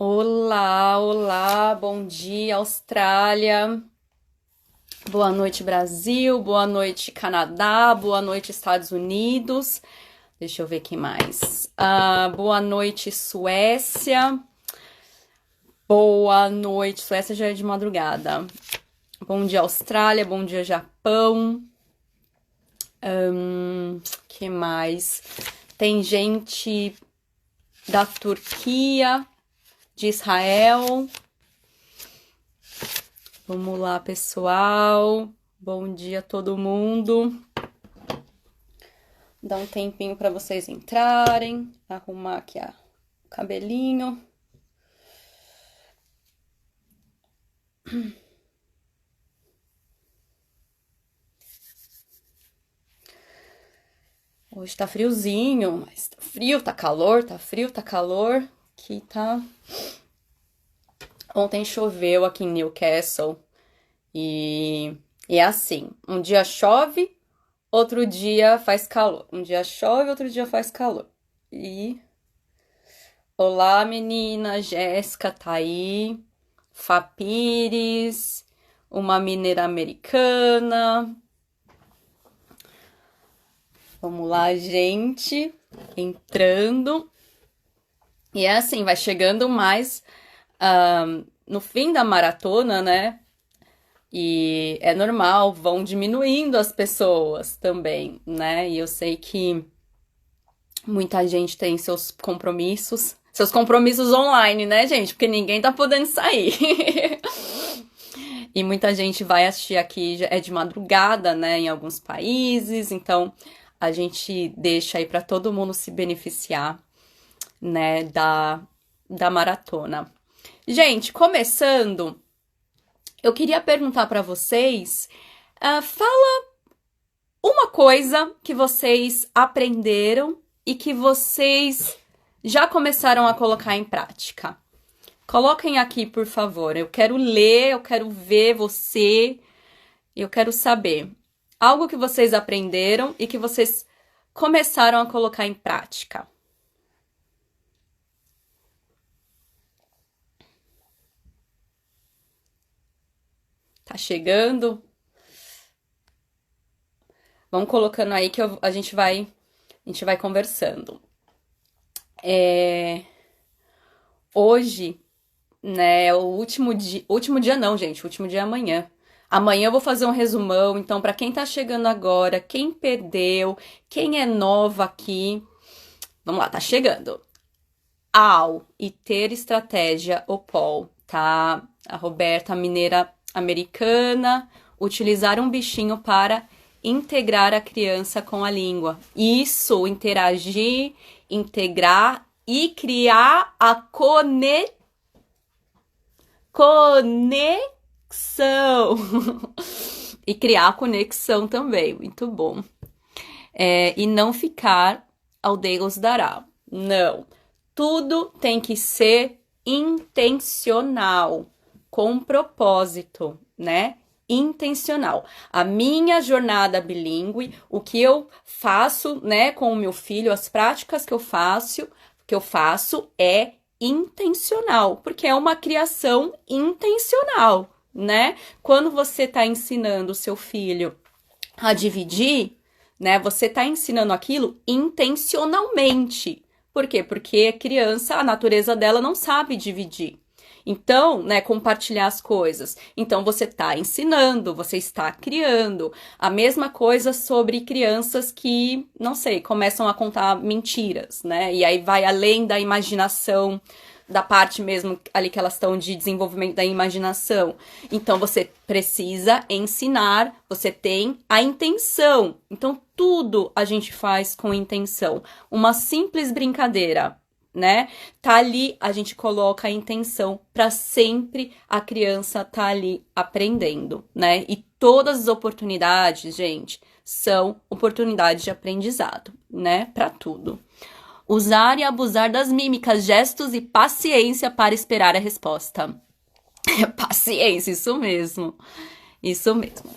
Olá, olá, bom dia, Austrália. Boa noite, Brasil. Boa noite, Canadá. Boa noite, Estados Unidos. Deixa eu ver quem mais. Boa noite, Suécia. Boa noite, Suécia já é de madrugada. Bom dia, Austrália. Bom dia, Japão. Que mais? Tem gente da Turquia, de Israel. Vamos lá, pessoal. Bom dia a todo mundo. Dá um tempinho para vocês entrarem. Arrumar aqui o cabelinho. Hoje tá friozinho, mas tá frio, tá calor, tá frio, tá calor. Aqui tá. Ontem choveu aqui em Newcastle e é assim, um dia chove, outro dia faz calor. Um dia chove, outro dia faz calor. E olá, menina, Jéssica tá aí, Fapires, uma mineira americana. Vamos lá, gente, entrando. E é assim, vai chegando mais no fim da maratona, né? E é normal, vão diminuindo as pessoas também, né? E eu sei que muita gente tem seus compromissos online, né, gente? Porque ninguém tá podendo sair. E muita gente vai assistir aqui, é de madrugada, né, em alguns países, então a gente deixa aí para todo mundo se beneficiar, né, da maratona. Gente, começando, eu queria perguntar para vocês, fala uma coisa que vocês aprenderam e que vocês já começaram a colocar em prática. Coloquem aqui, por favor. Eu quero ler, eu quero ver você, eu quero saber algo que vocês aprenderam e que vocês começaram a colocar em prática. Tá chegando? Vamos colocando aí que a gente vai conversando. Hoje, né, o último dia não, gente, o último dia é amanhã. Amanhã eu vou fazer um resumão, então para quem tá chegando agora, quem perdeu, quem é nova aqui, vamos lá, tá chegando. Ao e ter estratégia OPOL, tá? A Roberta, mineira americana, utilizar um bichinho para integrar a criança com a língua. Isso, interagir, integrar e criar a conexão. E criar a conexão também, muito bom. E não ficar ao Deus dará. Não. Tudo tem que ser intencional, com propósito, né? Intencional. A minha jornada bilíngue, o que eu faço, né, com o meu filho, as práticas que eu faço é intencional, porque é uma criação intencional, né? Quando você está ensinando o seu filho a dividir, né, você está ensinando aquilo intencionalmente. Por quê? Porque a criança, a natureza dela não sabe dividir. Então, né, compartilhar as coisas. Então, você está ensinando, você está criando. A mesma coisa sobre crianças que, não sei, começam a contar mentiras, né? E aí vai além da imaginação, da parte mesmo ali que elas estão de desenvolvimento da imaginação. Então, você precisa ensinar, você tem a intenção. Então, tudo a gente faz com intenção. Uma simples brincadeira, né? Tá ali, a gente coloca a intenção para sempre a criança tá ali aprendendo, né? E todas as oportunidades, gente, são oportunidades de aprendizado, né? Para tudo. Usar e abusar das mímicas, gestos e paciência para esperar a resposta. Paciência, isso mesmo. Isso mesmo.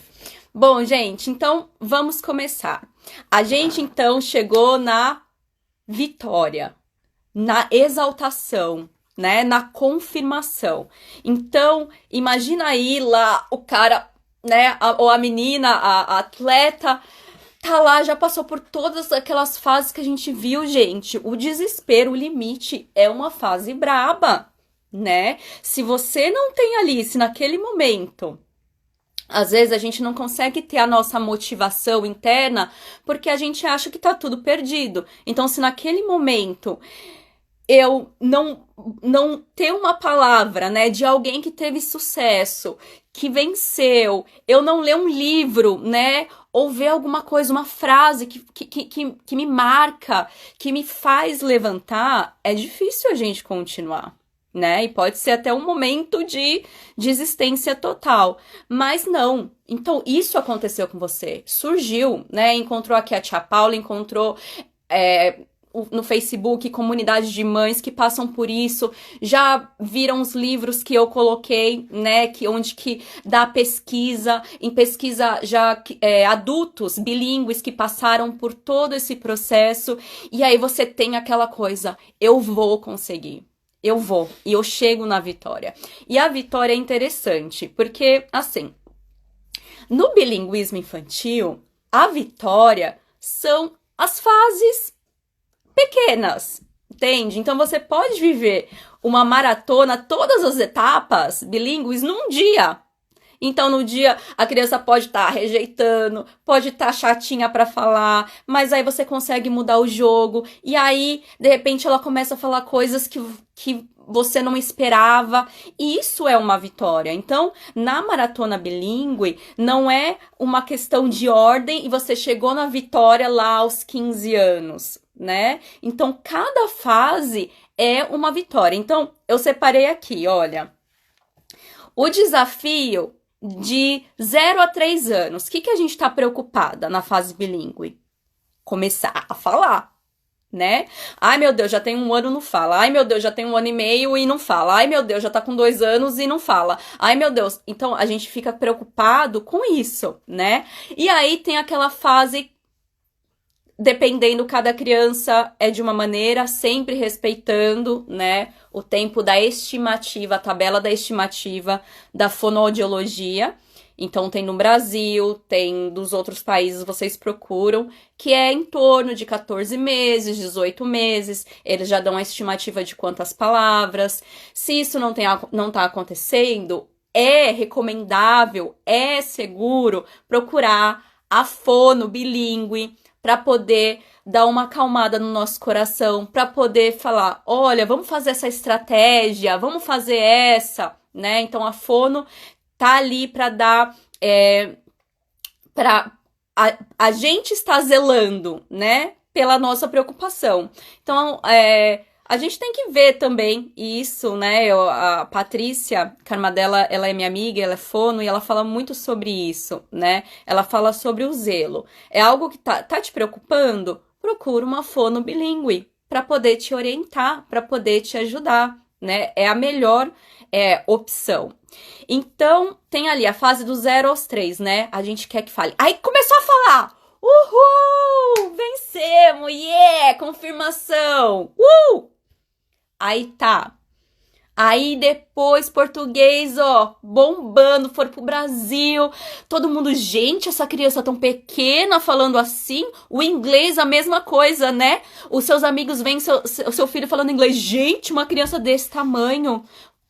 Bom, gente, então vamos começar. A gente então chegou na vitória, na exaltação, né? Na confirmação. Então, imagina aí lá o cara, né? Ou a menina, a atleta, tá lá, já passou por todas aquelas fases que a gente viu, gente. O desespero, o limite é uma fase braba, né? Se você não tem ali, se naquele momento, às vezes a gente não consegue ter a nossa motivação interna porque a gente acha que tá tudo perdido. Então, se naquele momento eu não ter uma palavra, né, de alguém que teve sucesso, que venceu, eu não ler um livro, né, ou ver alguma coisa, uma frase que me marca, que me faz levantar, é difícil a gente continuar, né? E pode ser até um momento de desistência total. Mas não. Então, isso aconteceu com você. Surgiu, né? Encontrou aqui a tia Paula, encontrou no Facebook comunidade de mães que passam por isso. Já viram os livros que eu coloquei, né? Onde que dá pesquisa. Em pesquisa já adultos bilíngues que passaram por todo esse processo. E aí você tem aquela coisa, eu vou conseguir. Eu vou e eu chego na vitória. E a vitória é interessante, porque, assim, no bilinguismo infantil, a vitória são as fases pequenas, entende? Então você pode viver uma maratona, todas as etapas bilíngues num dia. Então, no dia, a criança pode estar rejeitando, pode estar chatinha para falar, mas aí você consegue mudar o jogo, e aí, de repente, ela começa a falar coisas que você não esperava, e isso é uma vitória. Então, na maratona bilíngue, não é uma questão de ordem e você chegou na vitória lá aos 15 anos, né? Então, cada fase é uma vitória. Então, eu separei aqui, olha, o desafio de 0 a 3 anos. O que a gente está preocupada na fase bilíngue? Começar a falar, né? Ai, meu Deus, já tem 1 ano e não fala. Ai, meu Deus, já tem 1 ano e meio e não fala. Ai, meu Deus, já tá com 2 anos e não fala. Ai, meu Deus. Então, a gente fica preocupado com isso, né? E aí tem aquela fase, dependendo, cada criança é de uma maneira, sempre respeitando, né, o tempo da estimativa, a tabela da estimativa da fonoaudiologia. Então tem no Brasil, tem dos outros países, vocês procuram, que é em torno de 14 meses, 18 meses, eles já dão a estimativa de quantas palavras. Se isso não tá acontecendo, é recomendável, é seguro procurar a fono bilíngue, para poder dar uma acalmada no nosso coração, para poder falar, olha, vamos fazer essa estratégia, vamos fazer essa, né? Então a fono tá ali para dar, para a gente está zelando, né? Pela nossa preocupação. Então, a gente tem que ver também isso, né? A Patrícia Carmadella, ela é minha amiga, ela é fono e ela fala muito sobre isso, né? Ela fala sobre o zelo. É algo que tá te preocupando? Procura uma fono bilíngue para poder te orientar, para poder te ajudar, né? É a melhor opção. Então, tem ali a fase do 0 aos 3, né? A gente quer que fale. Aí começou a falar! Uhul! Vencemos! Yeah! Confirmação! Aí tá. Aí depois português, ó, bombando, for pro Brasil. Todo mundo, gente, essa criança tão pequena falando assim. O inglês, a mesma coisa, né? Os seus amigos veem seu filho falando inglês. Gente, uma criança desse tamanho.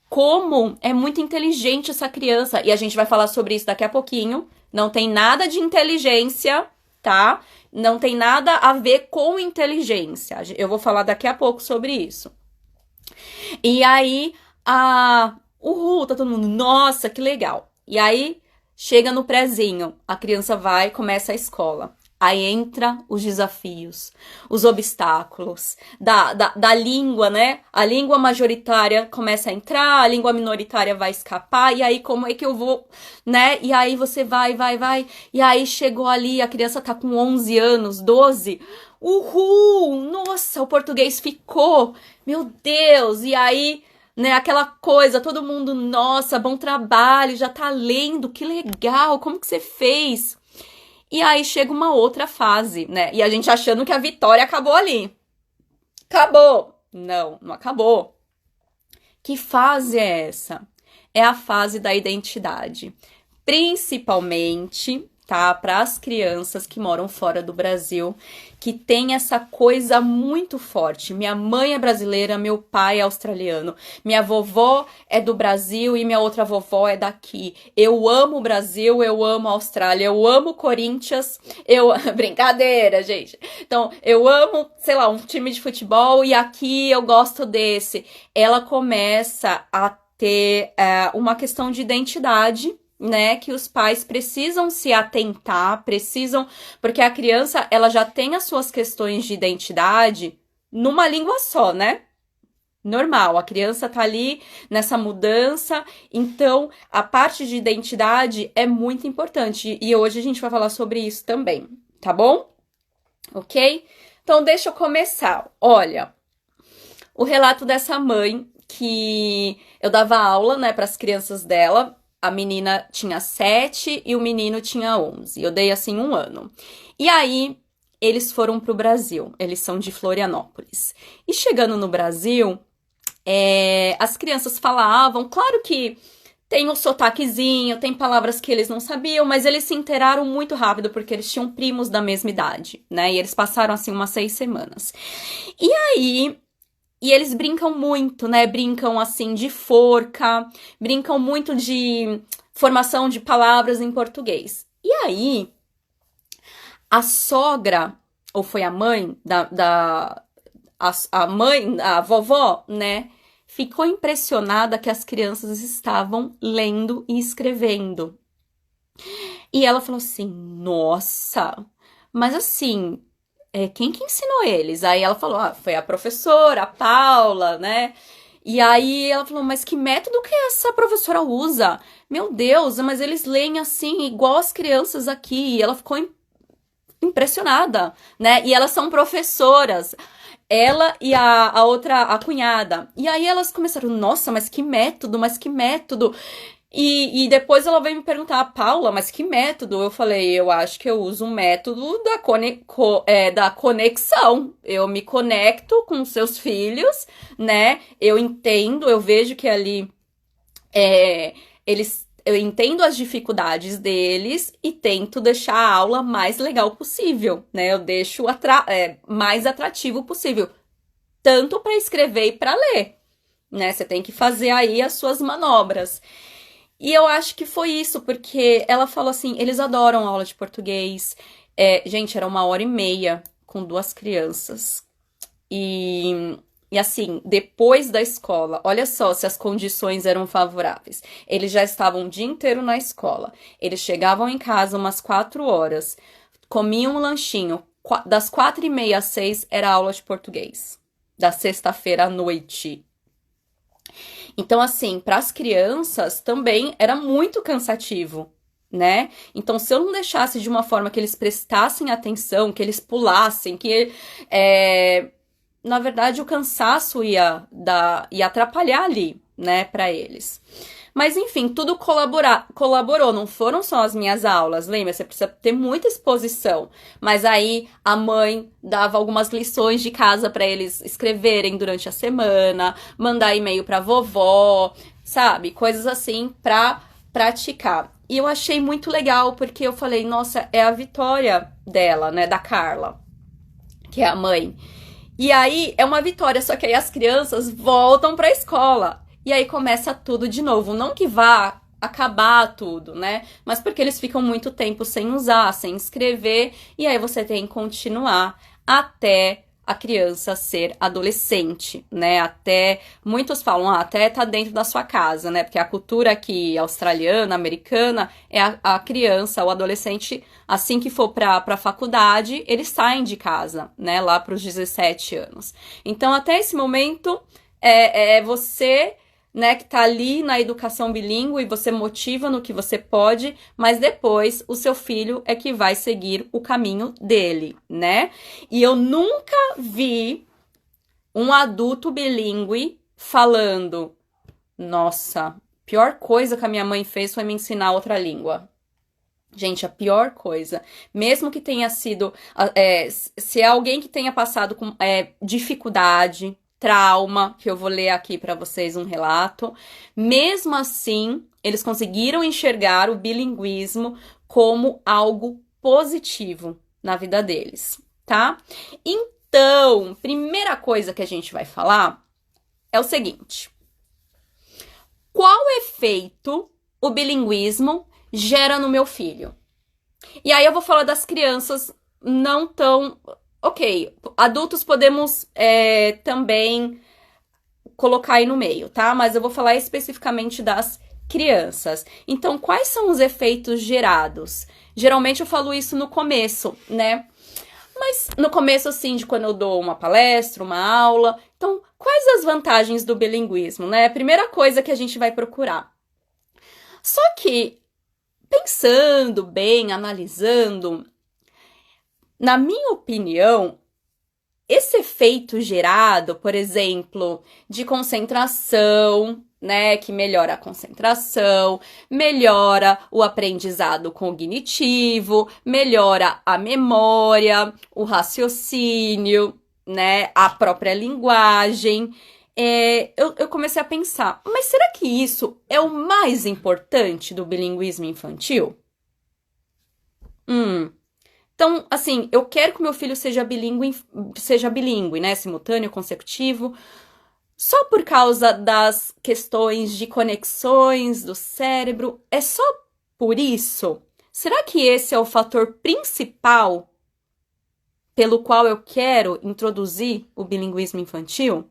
Como é muito inteligente essa criança. E a gente vai falar sobre isso daqui a pouquinho. Não tem nada de inteligência, tá? Não tem nada a ver com inteligência. Eu vou falar daqui a pouco sobre isso. E aí, tá todo mundo, nossa, que legal. E aí, chega no prézinho, a criança vai, começa a escola. Aí entra os desafios, os obstáculos da língua, né? A língua majoritária começa a entrar, a língua minoritária vai escapar, e aí como é que eu vou, né? E aí você vai, e aí chegou ali, a criança tá com 11 anos, 12, uhul, nossa, o português ficou, meu Deus, e aí, né, aquela coisa, todo mundo, nossa, bom trabalho, já tá lendo, que legal, como que você fez? E aí chega uma outra fase, né? E a gente achando que a vitória acabou ali. Acabou! Não, não acabou. Que fase é essa? É a fase da identidade. Principalmente, tá, para as crianças que moram fora do Brasil, que tem essa coisa muito forte. Minha mãe é brasileira, meu pai é australiano, minha vovó é do Brasil e minha outra vovó é daqui. Eu amo o Brasil, eu amo a Austrália, eu amo o Corinthians, eu... Brincadeira, gente. Então, eu amo, sei lá, um time de futebol e aqui eu gosto desse. Ela começa a ter uma questão de identidade, né, que os pais precisam se atentar, precisam, porque a criança, ela já tem as suas questões de identidade numa língua só, né? Normal, a criança tá ali nessa mudança, então a parte de identidade é muito importante e hoje a gente vai falar sobre isso também, tá bom? Ok? Então deixa eu começar. Olha, o relato dessa mãe que eu dava aula, né, para as crianças dela. A menina tinha 7 e o menino tinha 11. Eu dei assim 1 ano. E aí eles foram pro Brasil. Eles são de Florianópolis. E chegando no Brasil, as crianças falavam, claro que tem um sotaquezinho, tem palavras que eles não sabiam, mas eles se inteiraram muito rápido porque eles tinham primos da mesma idade, né? E eles passaram assim umas 6 semanas. E aí e eles brincam muito, né? Brincam assim de forca, brincam muito de formação de palavras em português. E aí, a sogra, ou foi a mãe a mãe, a vovó, né? Ficou impressionada que as crianças estavam lendo e escrevendo. E ela falou assim: nossa, mas assim, quem que ensinou eles? Aí ela falou, foi a professora, a Paula, né? E aí ela falou, mas que método que essa professora usa? Meu Deus, mas eles leem assim, igual as crianças aqui. E ela ficou impressionada, né? E elas são professoras. Ela e a outra, a cunhada. E aí elas começaram, nossa, mas que método, mas que método. E depois ela veio me perguntar, Paula, mas que método? Eu falei, eu acho que eu uso um método da conexão. Eu me conecto com seus filhos, né? Eu entendo, eu vejo que ali eu entendo as dificuldades deles e tento deixar a aula mais legal possível, né? Eu deixo mais atrativo possível, tanto para escrever e para ler, né? Você tem que fazer aí as suas manobras. E eu acho que foi isso, porque ela falou assim, eles adoram aula de português. Gente, era 1h30 com 2 crianças. E assim, depois da escola, olha só se as condições eram favoráveis. Eles já estavam o dia inteiro na escola. Eles chegavam em casa umas 4 horas, comiam um lanchinho. Das 4h30 às 6 era aula de português. Da sexta-feira à noite. Então, assim, para as crianças também era muito cansativo, né? Então, se eu não deixasse de uma forma que eles prestassem atenção, que eles pulassem, na verdade, o cansaço ia atrapalhar ali, né, para eles. Mas enfim, tudo colaborou, não foram só as minhas aulas, lembra? Você precisa ter muita exposição. Mas aí a mãe dava algumas lições de casa para eles escreverem durante a semana, mandar e-mail pra vovó, sabe? Coisas assim pra praticar. E eu achei muito legal, porque eu falei, nossa, é a vitória dela, né, da Carla, que é a mãe. E aí é uma vitória, só que aí as crianças voltam pra escola. E aí começa tudo de novo. Não que vá acabar tudo, né? Mas porque eles ficam muito tempo sem usar, sem escrever. E aí você tem que continuar até a criança ser adolescente, né? Até, muitos falam, até tá dentro da sua casa, né? Porque a cultura aqui australiana, americana, é a criança, o adolescente, assim que for pra faculdade, eles saem de casa, né? Lá pros 17 anos. Então, até esse momento, você, né, que tá ali na educação bilíngue e você motiva no que você pode, mas depois o seu filho é que vai seguir o caminho dele, né? E eu nunca vi um adulto bilíngue falando, nossa, pior coisa que a minha mãe fez foi me ensinar outra língua. Gente, a pior coisa, mesmo que tenha sido, se é alguém que tenha passado com dificuldade, trauma, que eu vou ler aqui para vocês um relato. Mesmo assim, eles conseguiram enxergar o bilinguismo como algo positivo na vida deles, tá? Então, primeira coisa que a gente vai falar é o seguinte: qual efeito o bilinguismo gera no meu filho? E aí eu vou falar das crianças não tão... Ok, adultos podemos também colocar aí no meio, tá? Mas eu vou falar especificamente das crianças. Então, quais são os efeitos gerados? Geralmente eu falo isso no começo, né? Mas no começo, assim, de quando eu dou uma palestra, uma aula. Então, quais as vantagens do bilinguismo, né? Primeira coisa que a gente vai procurar. Só que, pensando bem, analisando, na minha opinião, esse efeito gerado, por exemplo, de concentração, né, que melhora a concentração, melhora o aprendizado cognitivo, melhora a memória, o raciocínio, né, a própria linguagem. Eu comecei a pensar, mas será que isso é o mais importante do bilinguismo infantil? Então, assim, eu quero que o meu filho seja bilíngue, né, simultâneo, consecutivo, só por causa das questões de conexões do cérebro? É só por isso? Será que esse é o fator principal pelo qual eu quero introduzir o bilinguismo infantil?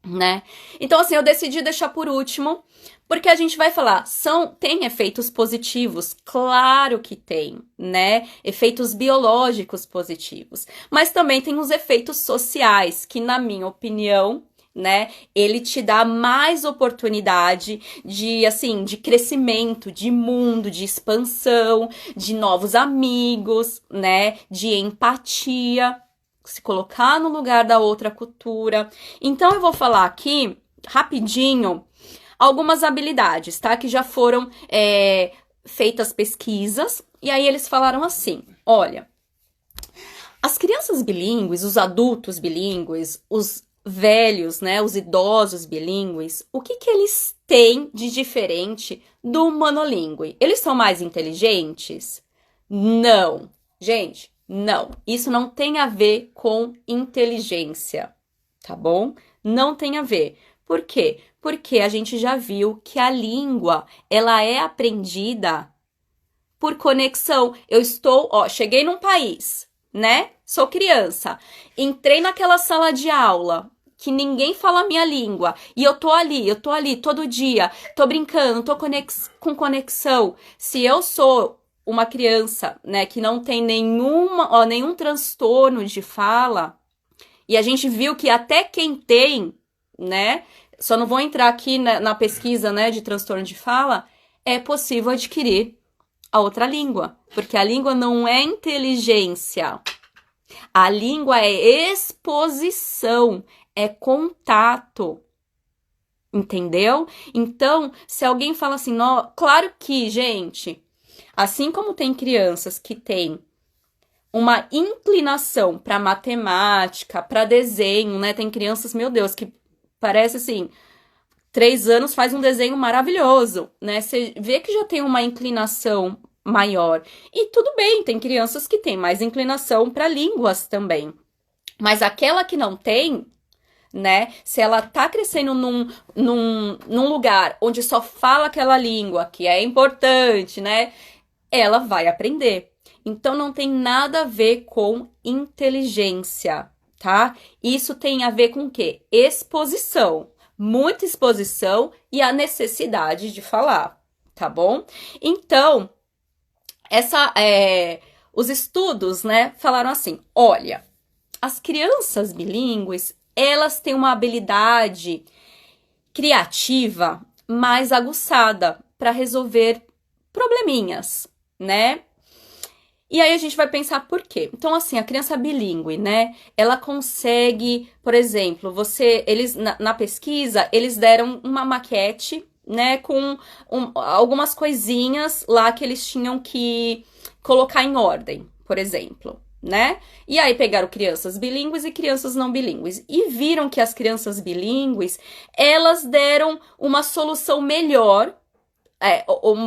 Né? Então, assim, eu decidi deixar por último, porque a gente vai falar, tem efeitos positivos, claro que tem, né? Efeitos biológicos positivos, mas também tem os efeitos sociais, que na minha opinião, né, ele te dá mais oportunidade de, assim, de crescimento, de mundo, de expansão, de novos amigos, né, de empatia, se colocar no lugar da outra cultura. Então eu vou falar aqui, rapidinho, algumas habilidades, tá? Que já foram feitas pesquisas, e aí eles falaram assim, olha, as crianças bilíngues, os adultos bilíngues, os velhos, né, os idosos bilíngues, o que eles têm de diferente do monolíngue? Eles são mais inteligentes? Não. Gente, não, isso não tem a ver com inteligência, tá bom? Não tem a ver. Por quê? Porque a gente já viu que a língua, ela é aprendida por conexão. Cheguei num país, né? Sou criança, entrei naquela sala de aula que ninguém fala a minha língua e eu tô ali todo dia, tô brincando, tô com conexão. Se eu sou uma criança, né, que não tem nenhum transtorno de fala, e a gente viu que até quem tem, né, só não vou entrar aqui na pesquisa, né, de transtorno de fala, é possível adquirir a outra língua, porque a língua não é inteligência, a língua é exposição, é contato. Entendeu? Então, se alguém fala assim, claro que, gente, assim como tem crianças que têm uma inclinação para matemática, para desenho, né? Tem crianças, meu Deus, que parece assim, 3 anos faz um desenho maravilhoso, né? Você vê que já tem uma inclinação maior. E tudo bem, tem crianças que têm mais inclinação para línguas também. Mas aquela que não tem, né? Se ela tá crescendo num lugar onde só fala aquela língua, que é importante, né? Ela vai aprender. Então não tem nada a ver com inteligência, tá? Isso tem a ver com o quê? Exposição. Muita exposição e a necessidade de falar, tá bom? Então, os estudos, né, falaram assim, olha, as crianças bilíngues, elas têm uma habilidade criativa mais aguçada para resolver probleminhas, né? E aí a gente vai pensar por quê. Então, assim, a criança bilíngue, né? Ela consegue, por exemplo, eles na pesquisa, eles deram uma maquete, né? Com algumas coisinhas lá que eles tinham que colocar em ordem, por exemplo, né? E aí pegaram crianças bilíngues e crianças não bilíngues e viram que as crianças bilíngues, elas deram uma solução melhor,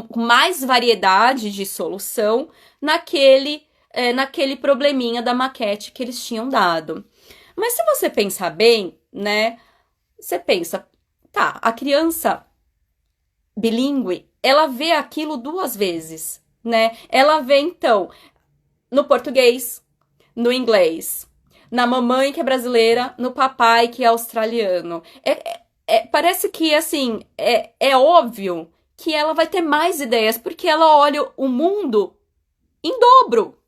com mais variedade de solução naquele probleminha da maquete que eles tinham dado. Mas se você pensar bem, né? Você pensa, tá, a criança bilíngue, ela vê aquilo duas vezes, né? Ela vê, então, no português, no inglês, na mamãe que é brasileira, no papai que é australiano. Parece que, assim, é óbvio que ela vai ter mais ideias, porque ela olha o mundo em dobro,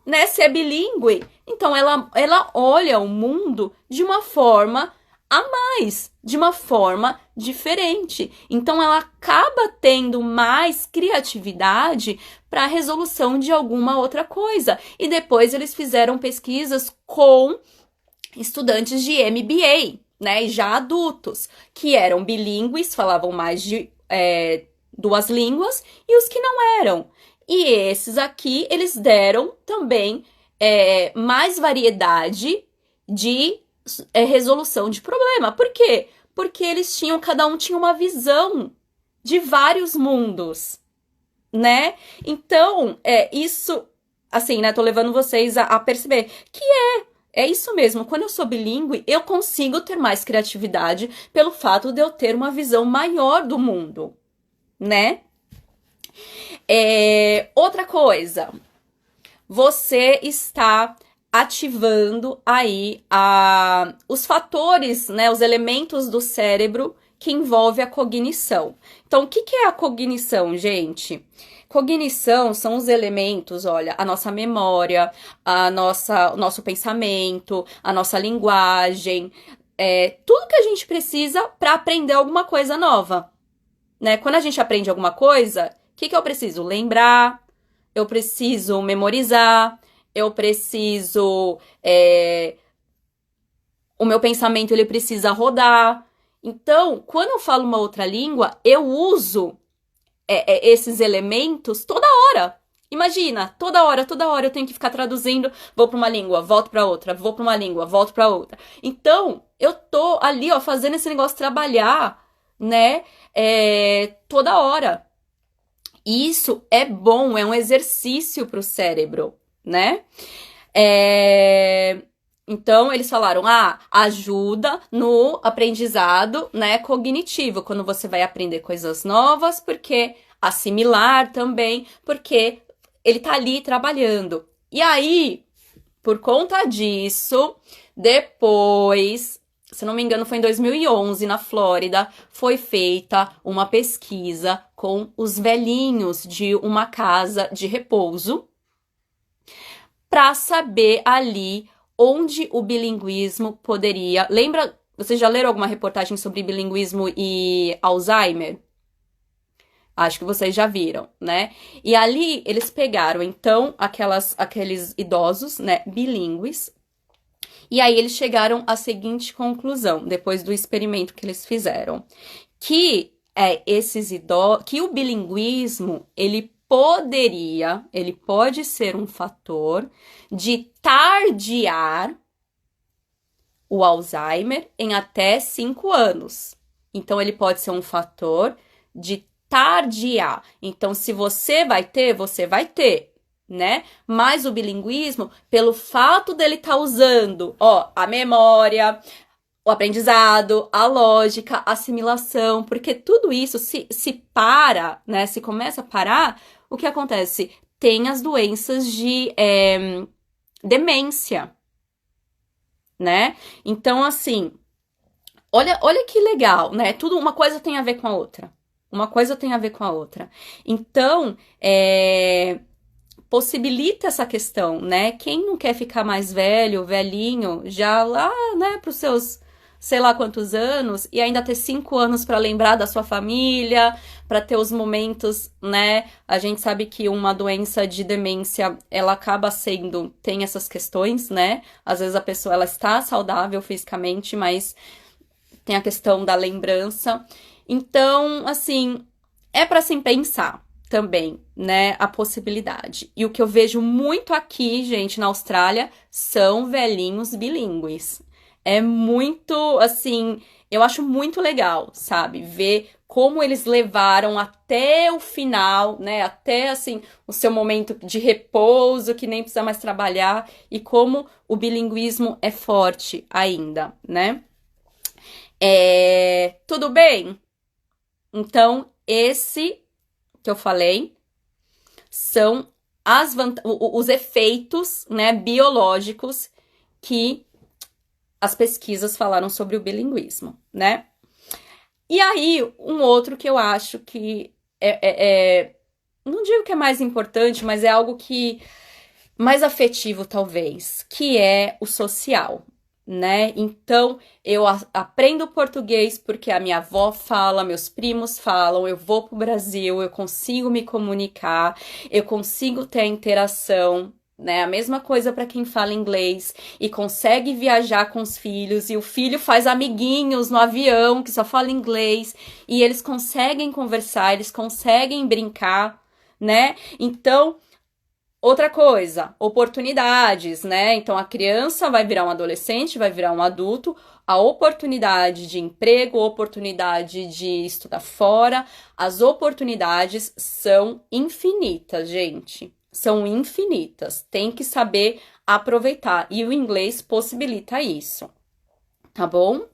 né? Se é bilíngue, então ela olha o mundo de uma forma a mais, de uma forma diferente. Então ela acaba tendo mais criatividade para a resolução de alguma outra coisa. E depois eles fizeram pesquisas com estudantes de MBA, né, já adultos, que eram bilíngues, falavam mais de duas línguas, e os que não eram. E esses aqui, eles deram também mais variedade de resolução de problema. Por quê? Porque cada um tinha uma visão de vários mundos, né? Então, isso, assim, né, tô levando vocês a perceber que é isso mesmo. Quando eu sou bilíngue, eu consigo ter mais criatividade pelo fato de eu ter uma visão maior do mundo, né? Outra coisa, você está ativando aí os fatores, né, os elementos do cérebro que envolve a cognição. Então, o que é a cognição, gente? Cognição são os elementos, olha, a nossa memória, o nosso pensamento, a nossa linguagem, tudo que a gente precisa para aprender alguma coisa nova, né? Quando a gente aprende alguma coisa, o que eu preciso? Lembrar, eu preciso memorizar, eu preciso... o meu pensamento, ele precisa rodar. Então, quando eu falo uma outra língua, eu uso esses elementos toda hora. Imagina, toda hora eu tenho que ficar traduzindo, vou para uma língua, volto para outra, vou para uma língua, volto para outra. Então, eu tô ali, ó, fazendo esse negócio trabalhar, né, toda hora. Isso é bom, é um exercício para o cérebro, né? Então, eles falaram, ajuda no aprendizado, né, cognitivo, quando você vai aprender coisas novas, porque assimilar também, porque ele tá ali trabalhando. E aí, por conta disso, depois, se não me engano, foi em 2011, na Flórida, foi feita uma pesquisa com os velhinhos de uma casa de repouso para saber ali onde o bilinguismo poderia... Lembra, vocês já leram alguma reportagem sobre bilinguismo e Alzheimer? Acho que vocês já viram, né? E ali eles pegaram, então, aqueles idosos, né, bilíngues, e aí eles chegaram à seguinte conclusão, depois do experimento que eles fizeram, que que o bilinguismo, ele pode ser um fator de tardiar o Alzheimer em até 5 anos. Então, ele pode ser um fator de tardiar. Então, se você vai ter, né? Mas o bilinguismo, pelo fato dele estar usando, a memória, o aprendizado, a lógica, a assimilação, porque tudo isso se para, né? Se começa a parar, o que acontece? Tem as doenças de demência, né? Então, assim, olha que legal, né? Tudo, uma coisa tem a ver com a outra. Uma coisa tem a ver com a outra. Então, possibilita essa questão, né? Quem não quer ficar mais velho, velhinho, já lá, né, pros seus sei lá quantos anos, e ainda ter 5 anos para lembrar da sua família, para ter os momentos, né? A gente sabe que uma doença de demência, ela acaba tem essas questões, né? Às vezes a pessoa, ela está saudável fisicamente, mas tem a questão da lembrança. Então, assim, é para se pensar. também, né, a possibilidade. E o que eu vejo muito aqui, gente, na Austrália, são velhinhos bilíngues. É muito, assim, eu acho muito legal, sabe? Ver como eles levaram até o final, né? Até, assim, o seu momento de repouso, que nem precisa mais trabalhar, e como o bilinguismo é forte ainda, né? Tudo bem? Então, esse que eu falei são os efeitos, né, biológicos que as pesquisas falaram sobre o bilinguismo, né? E aí, um outro que eu acho que não digo que é mais importante, mas é algo que mais afetivo, talvez, que é o social, né? Então, eu aprendo português porque a minha avó fala, meus primos falam, eu vou pro Brasil, eu consigo me comunicar, eu consigo ter a interação, né? A mesma coisa para quem fala inglês e consegue viajar com os filhos, e o filho faz amiguinhos no avião que só fala inglês, e eles conseguem conversar, eles conseguem brincar, né? Então, outra coisa, oportunidades, né? Então a criança vai virar um adolescente, vai virar um adulto, a oportunidade de emprego, oportunidade de estudar fora, as oportunidades são infinitas, gente. São infinitas. Tem que saber aproveitar. E o inglês possibilita isso, tá bom?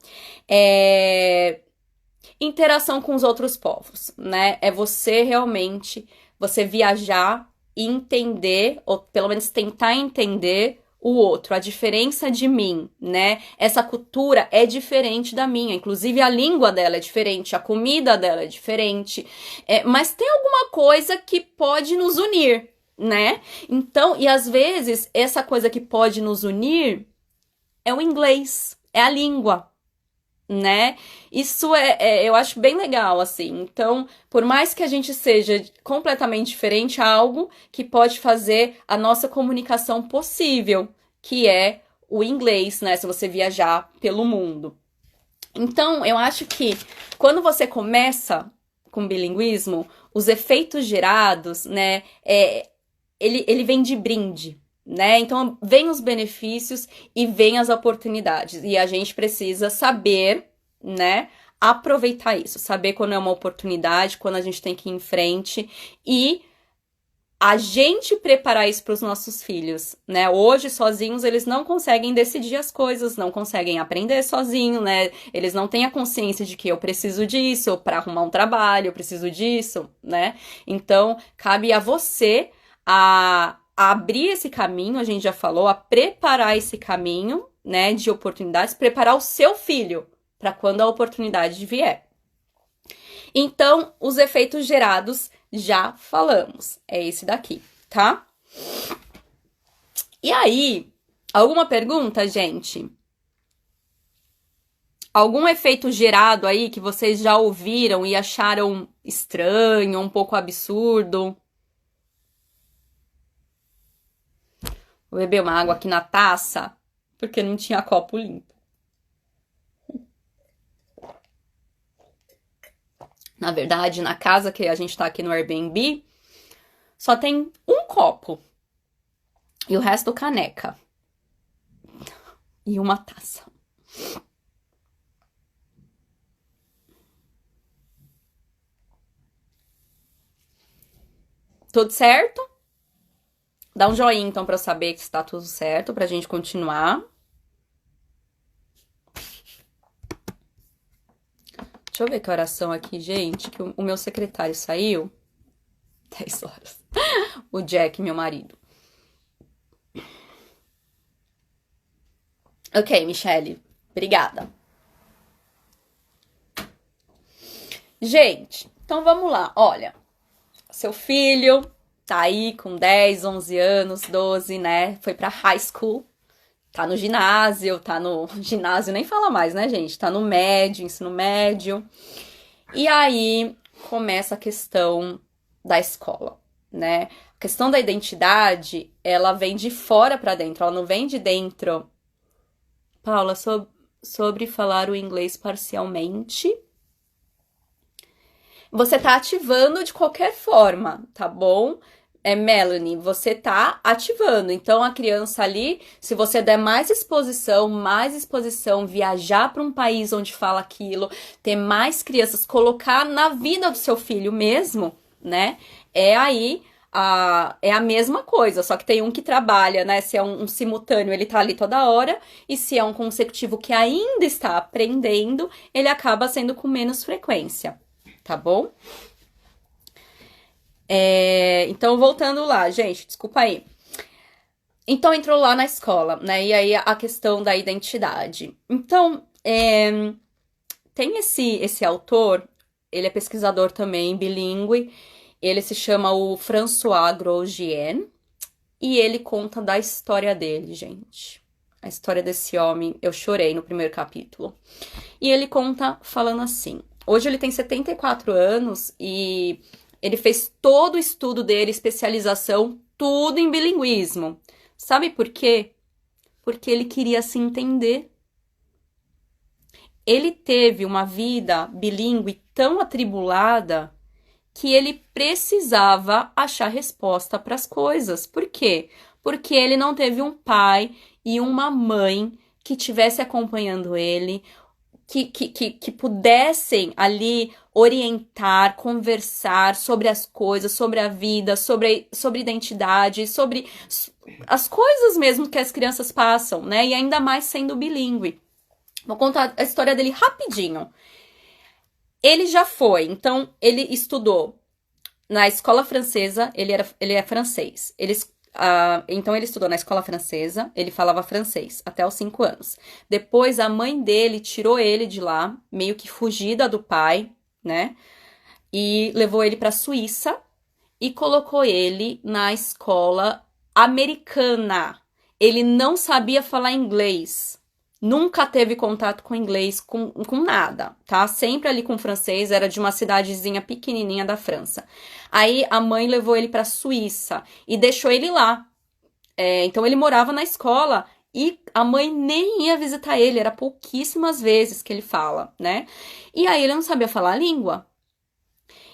Interação com os outros povos, né? É você realmente, você viajar e entender, ou pelo menos tentar entender o outro, a diferença de mim, né? Essa cultura é diferente da minha, inclusive a língua dela é diferente, a comida dela é diferente, mas tem alguma coisa que pode nos unir, né? Então, e às vezes, essa coisa que pode nos unir é o inglês, é a língua, né? Isso eu acho bem legal, assim. Então, por mais que a gente seja completamente diferente, há algo que pode fazer a nossa comunicação possível, que é o inglês, né? Se você viajar pelo mundo. Então, eu acho que quando você começa com bilinguismo, os efeitos gerados, né? Ele vem de brinde, né? Então, vem os benefícios e vem as oportunidades. E a gente precisa saber, né? Aproveitar isso, saber quando é uma oportunidade, quando a gente tem que ir em frente e a gente preparar isso para os nossos filhos, né? Hoje, sozinhos, eles não conseguem decidir as coisas, não conseguem aprender sozinho, né? Eles não têm a consciência de que eu preciso disso para arrumar um trabalho, eu preciso disso, né? Então, cabe a você a abrir esse caminho, a gente já falou, a preparar esse caminho, né, de oportunidades, preparar o seu filho para quando a oportunidade vier. Então, os efeitos gerados já falamos, é esse daqui, tá? E aí, alguma pergunta, gente? Algum efeito gerado aí que vocês já ouviram e acharam estranho, um pouco absurdo? Vou beber uma água aqui na taça, porque não tinha copo limpo. Na verdade, na casa que a gente tá aqui no Airbnb, só tem um copo. E o resto caneca. E uma taça. Tudo certo? Dá um joinha, então, pra eu saber que está tudo certo, pra gente continuar. Deixa eu ver que oração aqui, gente, que o meu secretário saiu. 10 horas. O Jack, meu marido. Ok, Michele. Obrigada. Gente, então vamos lá. Olha, seu filho tá aí com 10, 11 anos, 12, né? Foi pra high school. Tá no ginásio, nem fala mais, né, gente? Tá no médio, ensino médio. E aí começa a questão da escola, né? A questão da identidade, ela vem de fora pra dentro, ela não vem de dentro. Paula, sobre falar o inglês parcialmente. Você tá ativando de qualquer forma, tá bom? Melanie, você tá ativando. Então, a criança ali, se você der mais exposição, viajar para um país onde fala aquilo, ter mais crianças, colocar na vida do seu filho mesmo, né? É aí é a mesma coisa, só que tem um que trabalha, né? Se é um simultâneo, ele tá ali toda hora, e se é um consecutivo que ainda está aprendendo, ele acaba sendo com menos frequência, tá bom? Então, voltando lá, gente, desculpa aí. Então, entrou lá na escola, né? E aí a questão da identidade. Então, tem esse autor, ele é pesquisador também, bilíngue, ele se chama o François Grosjean, e ele conta da história dele, gente. A história desse homem, eu chorei no primeiro capítulo. E ele conta falando assim: hoje ele tem 74 anos e ele fez todo o estudo dele, especialização, tudo em bilinguismo. Sabe por quê? Porque ele queria se entender. Ele teve uma vida bilíngue tão atribulada que ele precisava achar resposta para as coisas. Por quê? Porque ele não teve um pai e uma mãe que estivesse acompanhando ele, que pudessem ali orientar, conversar sobre as coisas, sobre a vida, sobre identidade, sobre as coisas mesmo que as crianças passam, né? E ainda mais sendo bilíngue. Vou contar a história dele rapidinho. Ele já foi, então ele estudou na escola francesa, ele é francês. Então ele estudou na escola francesa, ele falava francês até os 5 anos. Depois a mãe dele tirou ele de lá, meio que fugida do pai, né? E levou ele para a Suíça e colocou ele na escola americana. Ele não sabia falar inglês. Nunca teve contato com inglês, com nada, tá? Sempre ali com francês, era de uma cidadezinha pequenininha da França. Aí a mãe levou ele pra Suíça e deixou ele lá. Então ele morava na escola e a mãe nem ia visitar ele, era pouquíssimas vezes que ele fala, né? E aí ele não sabia falar a língua.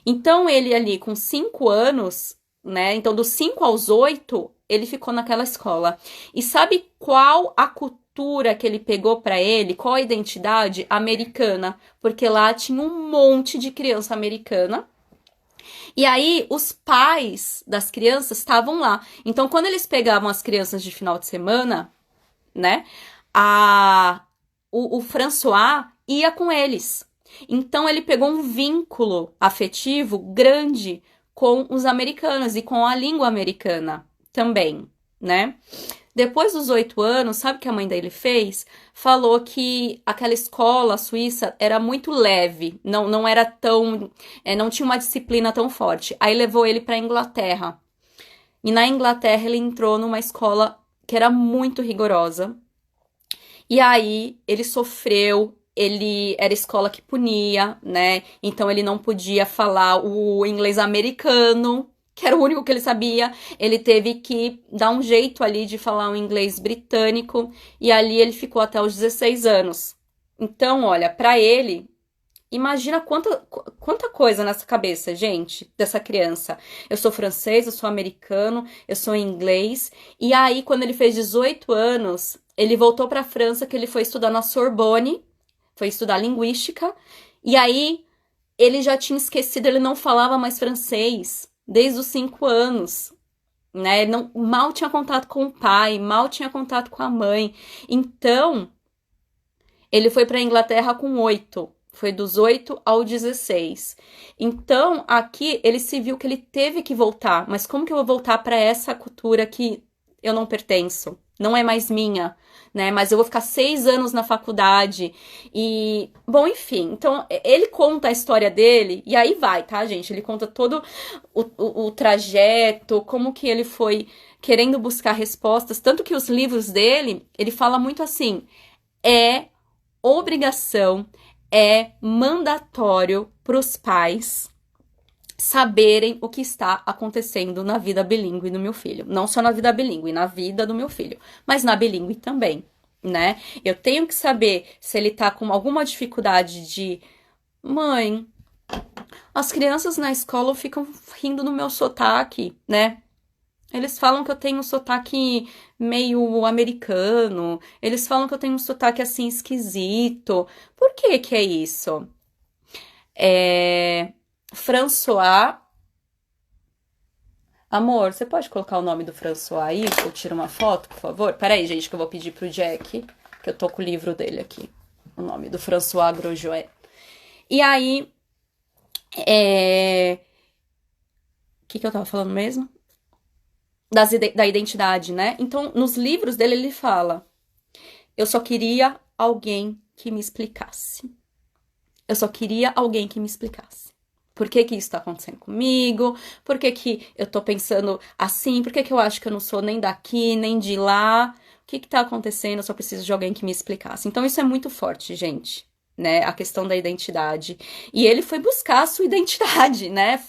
Então ele ali com 5 anos, né? Então dos 5 aos 8, ele ficou naquela escola. E sabe qual a cultura que ele pegou para ele, qual a identidade? Americana, porque lá tinha um monte de criança americana. E aí os pais das crianças estavam lá. Então quando eles pegavam as crianças de final de semana, né, o François ia com eles. Então ele pegou um vínculo afetivo grande com os americanos e com a língua americana também, né? Depois dos 8 anos, sabe o que a mãe dele fez? Falou que aquela escola suíça era muito leve, não era tão, não tinha uma disciplina tão forte. Aí levou ele para a Inglaterra. E na Inglaterra ele entrou numa escola que era muito rigorosa. E aí ele sofreu, ele era escola que punia, né? Então ele não podia falar o inglês americano, que era o único que ele sabia. Ele teve que dar um jeito ali de falar um inglês britânico, e ali ele ficou até os 16 anos. Então, olha, pra ele, imagina quanta coisa nessa cabeça, gente, dessa criança. Eu sou francês, eu sou americano, eu sou inglês. E aí, quando ele fez 18 anos, ele voltou pra França, que ele foi estudar na Sorbonne, foi estudar linguística. E aí, ele já tinha esquecido, ele não falava mais francês desde os 5 anos, né? Ele mal tinha contato com o pai, mal tinha contato com a mãe. Então, ele foi para a Inglaterra com 8. Foi dos 8 ao 16. Então, aqui ele se viu que ele teve que voltar. Mas como que eu vou voltar para essa cultura que eu não pertenço? Não é mais minha, né? Mas eu vou ficar 6 anos na faculdade. E, bom, enfim. Então, ele conta a história dele. E aí vai, tá, gente? Ele conta todo o trajeto, como que ele foi querendo buscar respostas. Tanto que os livros dele, ele fala muito assim: é obrigação, é mandatório para os pais saberem o que está acontecendo na vida bilíngue do meu filho. Não só na vida bilíngue, na vida do meu filho, mas na bilíngue também, né? Eu tenho que saber se ele tá com alguma dificuldade de: mãe, As crianças na escola ficam rindo do meu sotaque, né? Eles falam que eu tenho um sotaque meio americano. Eles falam que eu tenho um sotaque assim esquisito. Por que que é isso? François. Amor, você pode colocar o nome do François aí? Eu tiro uma foto, por favor? Peraí, gente, que eu vou pedir pro Jack, que eu tô com o livro dele aqui. O nome do François Grosjean. E aí, o que que eu tava falando mesmo? Da identidade, né? Então, nos livros dele, ele fala: eu só queria alguém que me explicasse. Eu só queria alguém que me explicasse. Por que que isso tá acontecendo comigo? Por que que eu tô pensando assim? Por que que eu acho que eu não sou nem daqui, nem de lá? O que que tá acontecendo? Eu só preciso de alguém que me explicasse. Então, isso é muito forte, gente. Né, a questão da identidade. E ele foi buscar a sua identidade, né?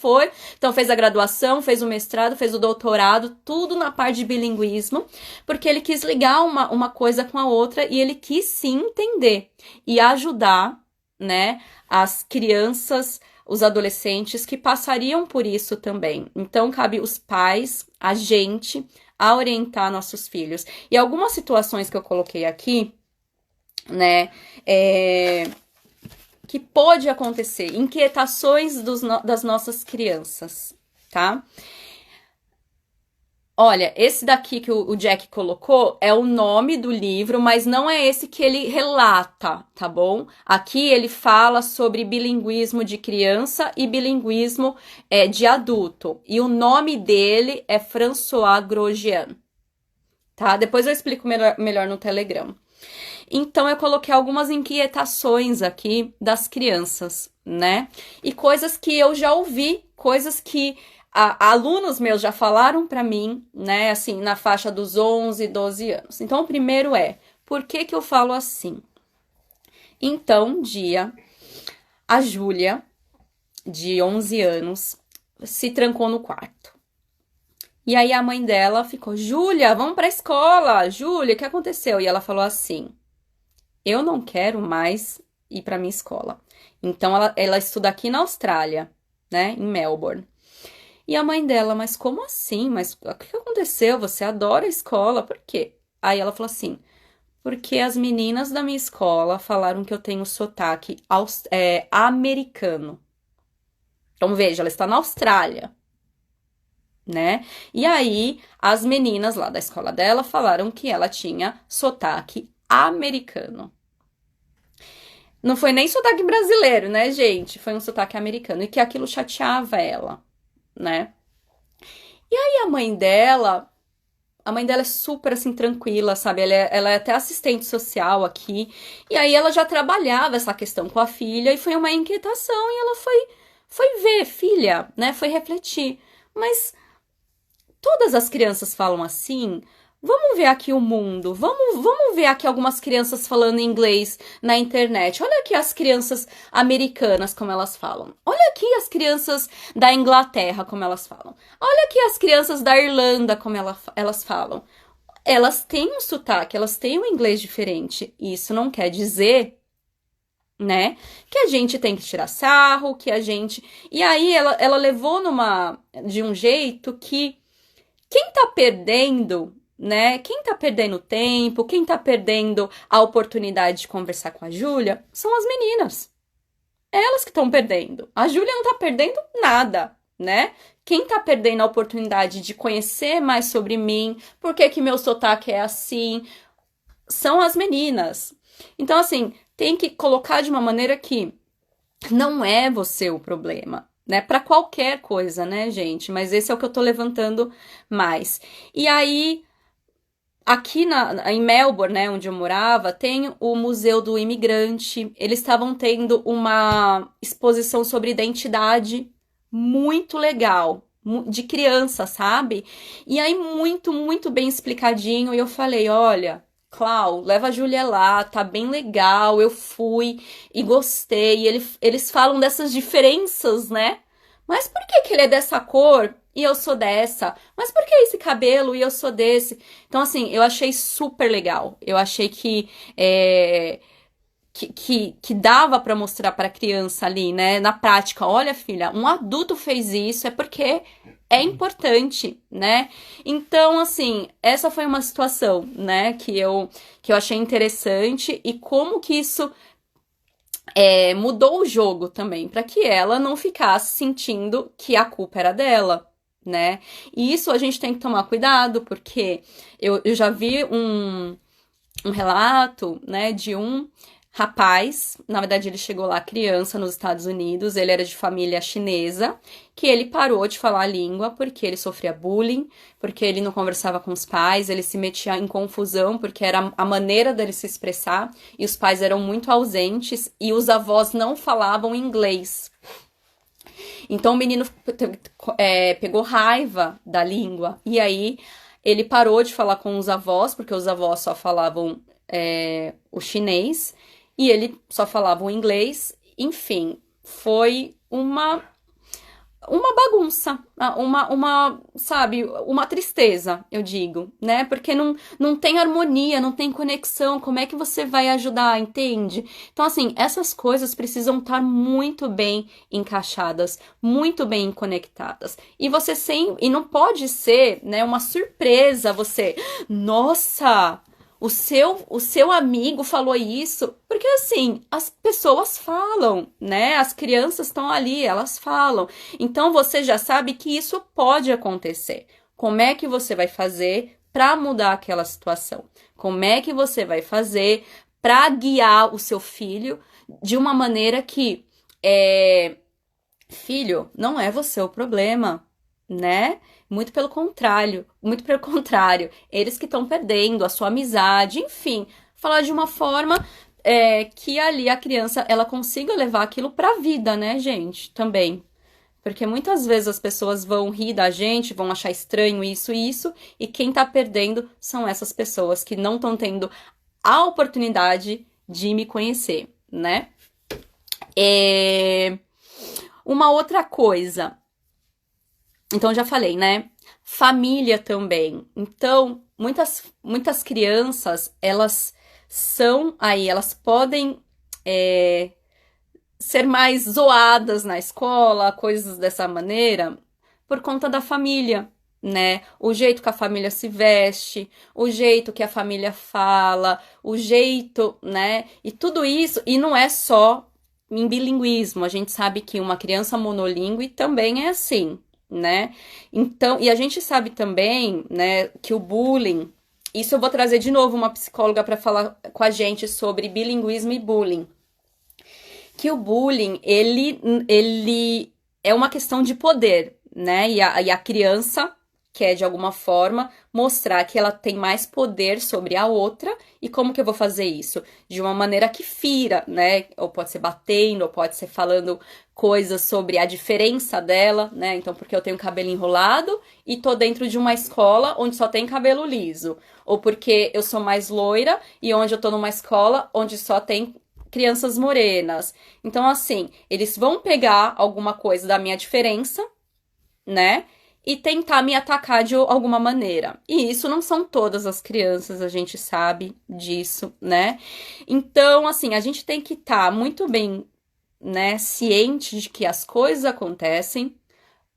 Então fez a graduação, fez o mestrado, fez o doutorado, tudo na parte de bilinguismo, porque ele quis ligar uma coisa com a outra e ele quis sim entender e ajudar, né, as crianças, os adolescentes que passariam por isso também. Então cabe os pais, a gente, a orientar nossos filhos. E algumas situações que eu coloquei aqui, né, que pode acontecer, inquietações das nossas crianças, tá? Olha, esse daqui que o Jack colocou é o nome do livro, mas não é esse que ele relata, tá bom? Aqui ele fala sobre bilinguismo de criança e bilinguismo de adulto. E o nome dele é François Grosjean, tá? Depois eu explico melhor no Telegram. Então, eu coloquei algumas inquietações aqui das crianças, né? E coisas que eu já ouvi, coisas que alunos meus já falaram para mim, né? Assim, na faixa dos 11, 12 anos. Então, o primeiro por que que eu falo assim? Então, um dia, a Júlia, de 11 anos, se trancou no quarto. E aí a mãe dela ficou: Júlia, vamos pra escola. Júlia, o que aconteceu? E ela falou assim: eu não quero mais ir para minha escola. Então, ela estuda aqui na Austrália, né, em Melbourne. E a mãe dela: mas como assim? Mas o que aconteceu? Você adora a escola, por quê? Aí ela falou assim: porque as meninas da minha escola falaram que eu tenho sotaque americano. Então, veja, ela está na Austrália, né? E aí, as meninas lá da escola dela falaram que ela tinha sotaque americano. Não foi nem sotaque brasileiro, né, gente? Foi um sotaque americano. E que aquilo chateava ela, né? E aí a mãe dela é super, assim, tranquila, sabe? Ela é até assistente social aqui. E aí ela já trabalhava essa questão com a filha e foi uma inquietação. E ela foi ver, filha, né? Foi refletir. Mas todas as crianças falam assim? Vamos ver aqui o mundo, vamos ver aqui algumas crianças falando inglês na internet. Olha aqui as crianças americanas como elas falam. Olha aqui as crianças da Inglaterra como elas falam. Olha aqui as crianças da Irlanda como elas falam. Elas têm um sotaque, elas têm um inglês diferente. Isso não quer dizer, né, que a gente tem que tirar sarro, que a gente... E aí ela levou de um jeito que quem tá perdendo, né? Quem tá perdendo tempo, quem tá perdendo a oportunidade de conversar com a Júlia são as meninas. Elas que estão perdendo. A Júlia não tá perdendo nada, né? Quem tá perdendo a oportunidade de conhecer mais sobre mim, por que que meu sotaque é assim, são as meninas. Então, assim, tem que colocar de uma maneira que não é você o problema, né? Para qualquer coisa, né, gente? Mas esse é o que eu tô levantando mais. E aí, aqui em Melbourne, né, onde eu morava, tem o Museu do Imigrante. Eles estavam tendo uma exposição sobre identidade muito legal, de criança, sabe? E aí, muito, muito bem explicadinho. E eu falei: olha, Clau, leva a Júlia lá, tá bem legal. Eu fui e gostei. E eles falam dessas diferenças, né? Mas por que que ele é dessa cor e eu sou dessa? Mas por que esse cabelo e eu sou desse? Então, assim, eu achei super legal. Eu achei que que dava para mostrar para a criança ali, né, na prática, olha, filha, um adulto fez isso, é porque é importante, né? Então, assim, essa foi uma situação, né, que eu achei interessante e como que isso mudou o jogo também, para que ela não ficasse sentindo que a culpa era dela, né? E isso a gente tem que tomar cuidado, porque eu já vi um relato, né, de um rapaz, na verdade ele chegou lá criança nos Estados Unidos, ele era de família chinesa, que ele parou de falar a língua porque ele sofria bullying, porque ele não conversava com os pais, ele se metia em confusão porque era a maneira dele se expressar e os pais eram muito ausentes e os avós não falavam inglês. Então o menino pegou raiva da língua e aí ele parou de falar com os avós, porque os avós só falavam o chinês e ele só falava o inglês. Enfim, foi uma bagunça, sabe, uma tristeza, eu digo, né? Porque não tem harmonia, não tem conexão, como é que você vai ajudar, entende? Então, assim, essas coisas precisam estar muito bem encaixadas, muito bem conectadas. E e não pode ser, né, uma surpresa você, nossa, o seu amigo falou isso, porque assim, as pessoas falam, né? As crianças estão ali, elas falam. Então você já sabe que isso pode acontecer. Como é que você vai fazer para mudar aquela situação? Como é que você vai fazer para guiar o seu filho de uma maneira que filho, não é você o problema, né? Muito pelo contrário, eles que estão perdendo a sua amizade, enfim, falar de uma forma que ali a criança ela consiga levar aquilo pra vida, né, gente? Também. Porque muitas vezes as pessoas vão rir da gente, vão achar estranho isso e isso, e quem tá perdendo são essas pessoas que não estão tendo a oportunidade de me conhecer, né? Uma outra coisa. Então, já falei, né? Família também. Então, muitas crianças, elas são aí, elas podem ser mais zoadas na escola, coisas dessa maneira, por conta da família, né? O jeito que a família se veste, o jeito que a família fala, o jeito, né? E tudo isso, e não é só em bilinguismo, a gente sabe que uma criança monolíngue também é assim, né? Então, e a gente sabe também, né, que o bullying, isso eu vou trazer de novo uma psicóloga para falar com a gente sobre bilinguismo e bullying. Que o bullying, ele é uma questão de poder, né? E a criança quer, de alguma forma, mostrar que ela tem mais poder sobre a outra. E como que eu vou fazer isso? De uma maneira que fira, né? Ou pode ser batendo, ou pode ser falando coisas sobre a diferença dela, né? Então, porque eu tenho cabelo enrolado e tô dentro de uma escola onde só tem cabelo liso. Ou porque eu sou mais loira e onde eu tô numa escola onde só tem crianças morenas. Então, assim, eles vão pegar alguma coisa da minha diferença, né? E tentar me atacar de alguma maneira. E isso não são todas as crianças, a gente sabe disso, né? Então, assim, a gente tem que estar muito bem, né, ciente de que as coisas acontecem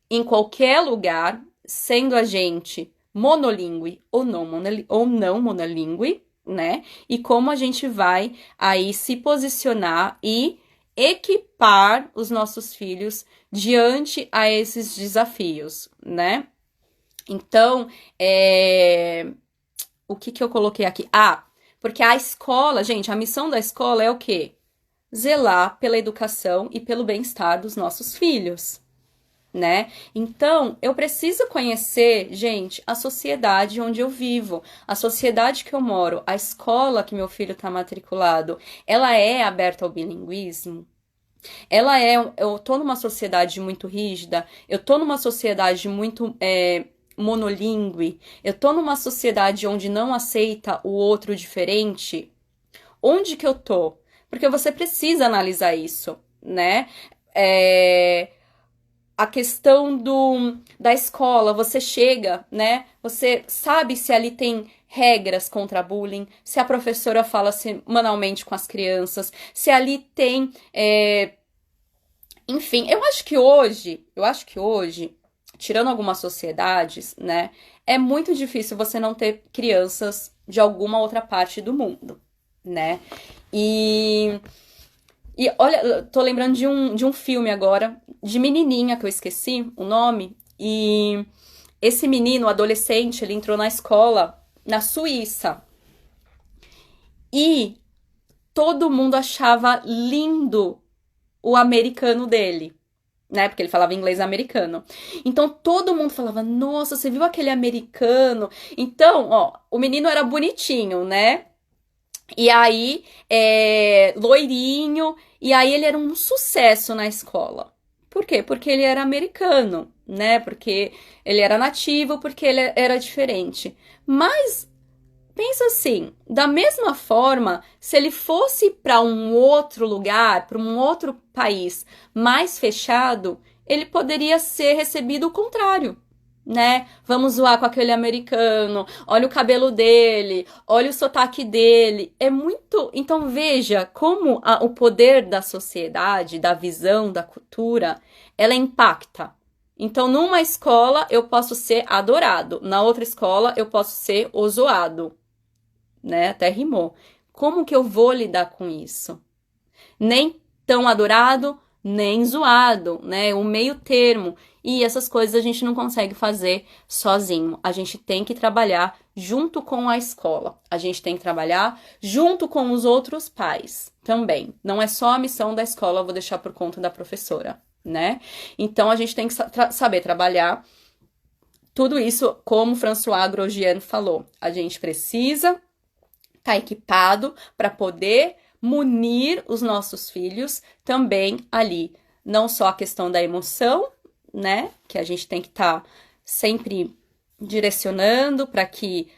em qualquer lugar, sendo a gente monolíngue ou não monolíngue, né? E como a gente vai aí se posicionar e equipar os nossos filhos diante a esses desafios, né? Então, o que eu coloquei aqui? Porque a escola, gente, a missão da escola é o quê? Zelar pela educação e pelo bem-estar dos nossos filhos, né? Então, eu preciso conhecer, gente, a sociedade onde eu vivo, a sociedade que eu moro, a escola que meu filho está matriculado, ela é aberta ao bilinguismo? Eu tô numa sociedade muito rígida, eu tô numa sociedade muito monolíngue, eu tô numa sociedade onde não aceita o outro diferente? Onde que eu tô? Porque você precisa analisar isso, né? A questão da escola, você chega, né? Você sabe se ali tem regras contra bullying, se a professora fala semanalmente com as crianças, se ali tem, enfim, eu acho que hoje, tirando algumas sociedades, né, é muito difícil você não ter crianças de alguma outra parte do mundo, né? E, e olha, tô lembrando de um filme agora, de menininha, que eu esqueci o nome, e esse menino, adolescente, ele entrou na escola na Suíça, e todo mundo achava lindo o americano dele, né? Porque ele falava inglês americano. Então todo mundo falava: Nossa, você viu aquele americano? Então, ó, o menino era bonitinho, né? E aí, loirinho, e aí ele era um sucesso na escola. Por quê? Porque ele era americano, né? Porque ele era nativo, porque ele era diferente. Mas pensa assim, da mesma forma, se ele fosse para um outro lugar, para um outro país mais fechado, ele poderia ser recebido o contrário, né? Vamos zoar com aquele americano, olha o cabelo dele, olha o sotaque dele. É muito. Então veja como o poder da sociedade, da visão, da cultura, ela impacta. Então, numa escola eu posso ser adorado, na outra escola eu posso ser o zoado, né? Até rimou. Como que eu vou lidar com isso? Nem tão adorado, nem zoado, né? O meio termo. E essas coisas a gente não consegue fazer sozinho. A gente tem que trabalhar junto com a escola. A gente tem que trabalhar junto com os outros pais também. Não é só a missão da escola, eu vou deixar por conta da professora, né? Então a gente tem que saber trabalhar tudo isso, como François Grosjean falou. A gente precisa estar equipado para poder munir os nossos filhos também ali. Não só a questão da emoção, né? Que a gente tem que estar sempre direcionando para que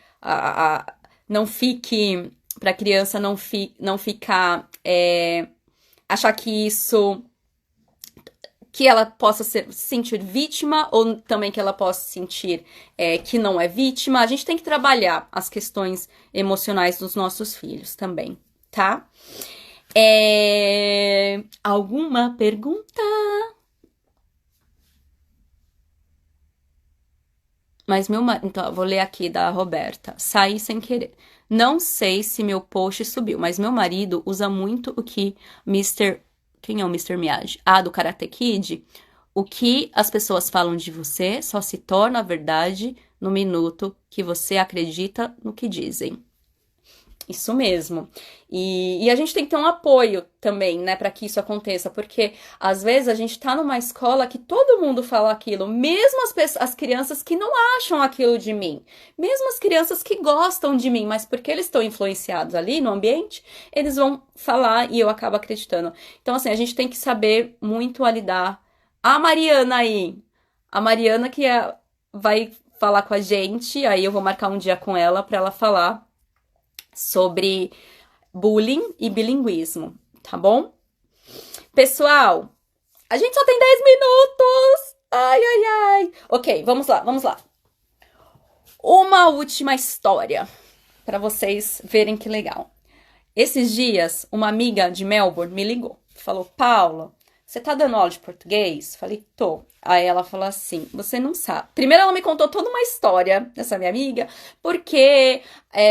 não fique, para a criança não ficar, achar que isso, que ela possa se sentir vítima ou também que ela possa sentir que não é vítima. A gente tem que trabalhar as questões emocionais dos nossos filhos também, tá? Alguma pergunta? Mas meu marido. Então, vou ler aqui da Roberta. Saí sem querer. Não sei se meu post subiu, mas meu marido usa muito o que Mr. Quem é o Mr. Miyagi? Ah, do Karate Kid. O que as pessoas falam de você só se torna verdade no minuto que você acredita no que dizem. Isso mesmo. E a gente tem que ter um apoio também, né, para que isso aconteça, porque às vezes a gente tá numa escola que todo mundo fala aquilo, mesmo as crianças que não acham aquilo de mim, mesmo as crianças que gostam de mim, mas porque eles estão influenciados ali no ambiente, eles vão falar e eu acabo acreditando. Então, assim, a gente tem que saber muito a lidar. A Mariana aí, a Mariana vai falar com a gente, aí eu vou marcar um dia com ela para ela falar sobre bullying e bilinguismo, tá bom? Pessoal, a gente só tem 10 minutos! Ai, ai, ai! Ok, vamos lá, vamos lá. Uma última história, para vocês verem que legal. Esses dias, uma amiga de Melbourne me ligou. Falou: Paula, você tá dando aula de português? Falei: tô. Aí ela falou assim: você não sabe. Primeiro ela me contou toda uma história, essa minha amiga, porque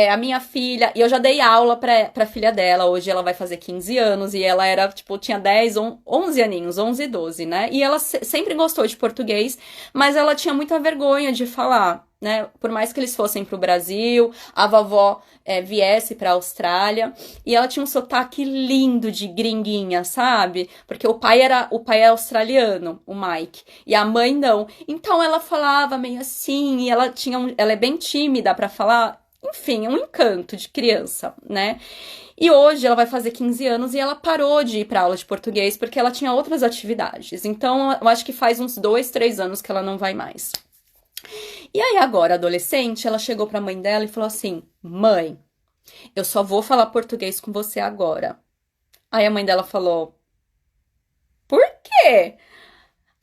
a minha filha, e eu já dei aula pra filha dela, hoje ela vai fazer 15 anos, e ela era, tipo, tinha 10, 11 aninhos, 11 e 12, né? E ela sempre gostou de português, mas ela tinha muita vergonha de falar, né? Por mais que eles fossem pro Brasil, a vovó viesse pra Austrália, e ela tinha um sotaque lindo de gringuinha, sabe? Porque o pai é australiano, o Mike, e a mãe não. Então ela falava meio assim, e ela é bem tímida pra falar. Enfim, um encanto de criança, né? E hoje ela vai fazer 15 anos e ela parou de ir pra aula de português porque ela tinha outras atividades. Então, eu acho que faz uns 2, 3 anos que ela não vai mais. E aí agora, adolescente, ela chegou pra mãe dela e falou assim: Mãe, eu só vou falar português com você agora. Aí a mãe dela falou: Por quê?